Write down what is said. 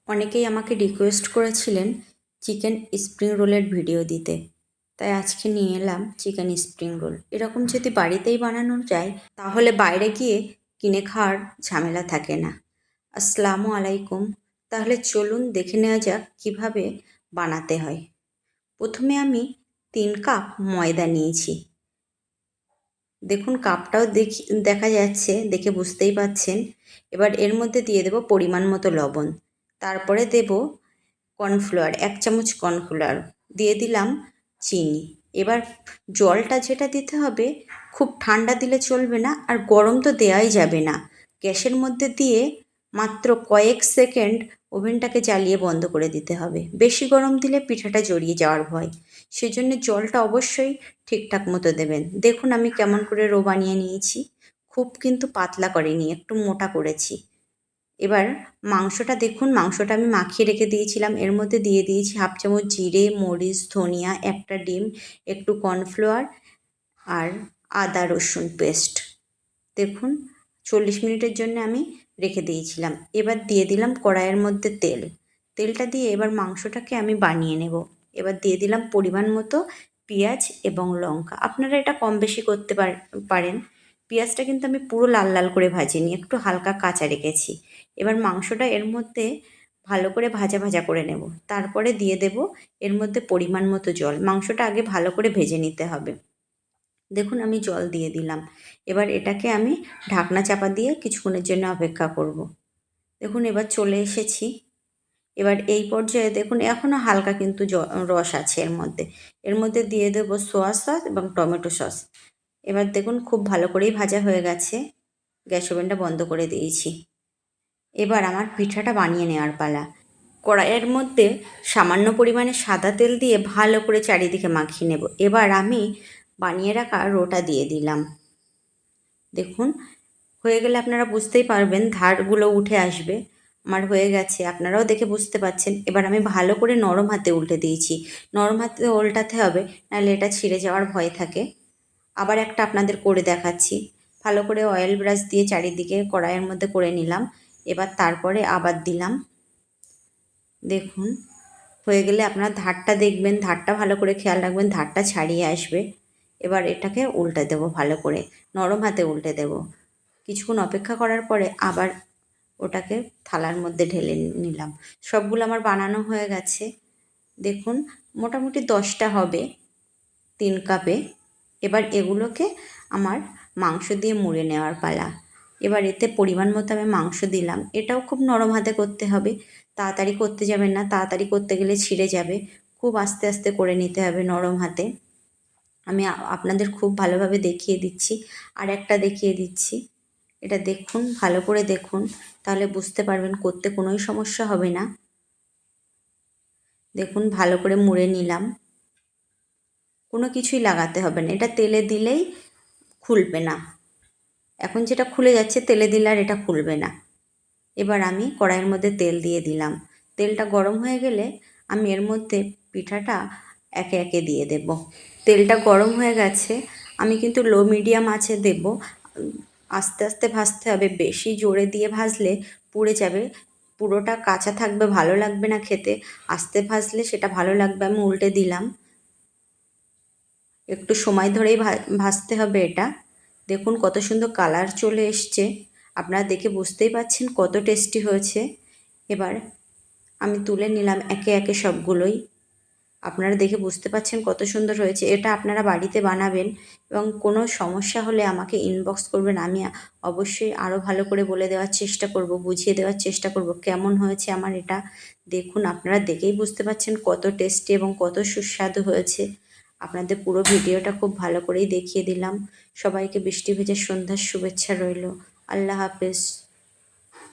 অনেকেই আমাকে রিকোয়েস্ট করেছিলেন চিকেন স্প্রিং রোলের ভিডিও দিতে, তাই আজকে নিয়ে এলাম চিকেন স্প্রিং রোল। এরকম যদি বাড়িতেই বানানো যায় তাহলে বাইরে গিয়ে কিনে খাওয়ার ঝামেলা থাকে না। আসসালামু আলাইকুম। তাহলে চলুন দেখে নেওয়া যাক কিভাবে বানাতে হয়। প্রথমে আমি 3 কাপ ময়দা নিয়েছি। দেখুন কাপটাও দেখা যাচ্ছে, দেখে বুঝতেই পাচ্ছেন। এবার এর মধ্যে দিয়ে দেব পরিমাণ মতো লবণ, তারপরে দেব কর্নফ্লাওয়ার 1 চামচ কর্নফ্লাওয়ার, দিয়ে দিলাম চিনি। এবার জলটা যেটা দিতে হবে খুব ঠান্ডা দিলে চলবে না, আর গরম তো দেওয়াই যাবে না। গ্যাসের মধ্যে দিয়ে মাত্র কয়েক সেকেন্ড ওভেনটাকে জ্বালিয়ে বন্ধ করে দিতে হবে। বেশি গরম দিলে পিঠাটা জড়িয়ে যাওয়ার ভয়, সেজন্য জলটা অবশ্যই ঠিকঠাক মতো দেবেন। দেখুন আমি কেমন করে রো বানিয়ে নিয়েছি, খুব কিন্তু পাতলা করিনি, একটু মোটা করেছি। এবার মাংসটা দেখুন, মাংসটা আমি মাখিয়ে রেখে দিয়েছিলাম। এর মধ্যে দিয়ে দিয়েছি 1/2 চামচ জিরে, মরিচ, ধনিয়া, একটা ডিম, একটু কর্নফ্লাওয়ার আর আদা রসুন পেস্ট। দেখুন 40 মিনিটের জন্য আমি রেখে দিয়েছিলাম। এবার দিয়ে দিলাম কড়াইয়ের মধ্যে তেলটা দিয়ে এবার মাংসটাকে আমি বানিয়ে নেব। এবার দিয়ে দিলাম পরিমাণ মতো পেঁয়াজ এবং লঙ্কা। আপনারা এটা কম বেশি করতে পারেন। পেঁয়াজটা কিন্তু আমি পুরো লাল লাল করে ভাজিনি, একটু হালকা কাঁচা রেখেছি। এবার মাংসটা এর মধ্যে ভালো করে ভাজা ভাজা করে নেব। তারপরে দিয়ে দেব এর মধ্যে পরিমাণ মতো জল। মাংসটা আগে ভালো করে ভেজে নিতে হবে। দেখুন আমি জল দিয়ে দিলাম। এবার এটাকে আমি ঢাকনা চাপা দিয়ে কিছুক্ষণের জন্য অপেক্ষা করব। দেখুন এবার চলে এসেছি। এবার এই পর্যায়ে দেখুন এখনও হালকা কিন্তু রস আছে এর মধ্যে দিয়ে দেব সোয়া সস এবং টমেটো সস। এবার দেখুন খুব ভালো করেই ভাজা হয়ে গেছে। গ্যাস ওভেনটা বন্ধ করে দিয়েছি। এবার আমার পিঠাটা বানিয়ে নেওয়ার পালা। কড়াইয়ের মধ্যে সামান্য পরিমাণে সাদা তেল দিয়ে ভালো করে চারিদিকে মাখিয়ে নেব। এবার আমি বানিয়ে রাখা রোটা দিয়ে দিলাম। দেখুন হয়ে গেলে আপনারা বুঝতেই পারবেন, ধারগুলো উঠে আসবে। আমার হয়ে গেছে, আপনারাও দেখে বুঝতে পারছেন। এবার আমি ভালো করে নরম হাতে উল্টে দিয়েছি। নরম হাতে উল্টাতে হবে, নাহলে এটা ছিঁড়ে যাওয়ার ভয় থাকে। আবার একটা আপনাদের করে দেখাচ্ছি। ভালো করে অয়েল ব্রাশ দিয়ে চারিদিকে কড়াইয়ের মধ্যে করে নিলাম। এবার তারপরে আবার দিলাম। দেখুন হয়ে গেলে আপনার ধারটা দেখবেন, ধারটা ভালো করে খেয়াল রাখবেন, ধারটা ছাড়িয়ে আসবে। এবার এটাকে উল্টে দেব, ভালো করে নরম হাতে উল্টে দেব। কিছুক্ষণ অপেক্ষা করার পরে আবার ওটাকে থালার মধ্যে ঢেলে নিলাম। সবগুলো আমার বানানো হয়ে গেছে। দেখুন মোটামুটি 10টা হবে 3 কাপে। এবার এগুলোকে আমার মাংস দিয়ে মুড়ে নেওয়ার পালা। এবার এতে পরিমাণ মতো আমি মাংস দিলাম। এটাও খুব নরম হাতে করতে হবে, তাড়াতাড়ি করতে যাবেন না, তাড়াতাড়ি করতে গেলে ছিঁড়ে যাবে। খুব আস্তে আস্তে করে নিতে হবে নরম হাতে। আমি আপনাদের খুব ভালোভাবে দেখিয়ে দিচ্ছি, আর একটা দেখিয়ে দিচ্ছি। এটা দেখুন, ভালো করে দেখুন, তাহলে বুঝতে পারবেন, করতে কোনোই সমস্যা হবে না। দেখুন ভালো করে মুড়ে নিলাম, কোনো কিছুই লাগাতে হবে না, এটা তেলে দিলেই খুলবে না। এখন যেটা খুলে যাচ্ছে তেলে দিলে আর এটা খুলবে না। এবার আমি কড়াইয়ের মধ্যে তেল দিয়ে দিলাম। তেলটা গরম হয়ে গেলে আমি এর মধ্যে পিঠাটা একে একে দিয়ে দেব। তেলটা গরম হয়ে গেছে, আমি কিন্তু লো মিডিয়াম আঁচে দেব। আস্তে আস্তে ভাজতে হবে, বেশি জোরে দিয়ে ভাজলে পুড়ে যাবে, পুরোটা কাঁচা থাকবে, ভালো লাগবে না খেতে। আস্তে ভাজলে সেটা ভালো লাগবে। আমি উল্টে দিলাম। একটু সময় ধরেই ভাজতে হবে এটা। দেখুন কত সুন্দর কালার চলে এসছে, আপনারা দেখে বুঝতেই পাচ্ছেন কত টেস্টি হয়েছে। এবার আমি তুলে নিলাম একে একে সবগুলোই। আপনারা দেখে বুঝতে পাচ্ছেন কত সুন্দর হয়েছে। এটা আপনারা বাড়িতে বানাবেন এবং কোনো সমস্যা হলে আমাকে ইনবক্স করবেন। আমি অবশ্যই আরও ভালো করে বলে দেওয়ার চেষ্টা করব, বুঝিয়ে দেওয়ার চেষ্টা করব কেমন হয়েছে আমার এটা। দেখুন আপনারা দেখেই বুঝতে পাচ্ছেন কত টেস্টি এবং কত সুস্বাদু হয়েছে। আপনাদের পুরো ভিডিওটা খুব ভালো করেই দেখিয়ে দিলাম। সবাইকে বৃষ্টি ভেজা সন্ধ্যার শুভেচ্ছা রইল। আল্লাহ হাফেজ।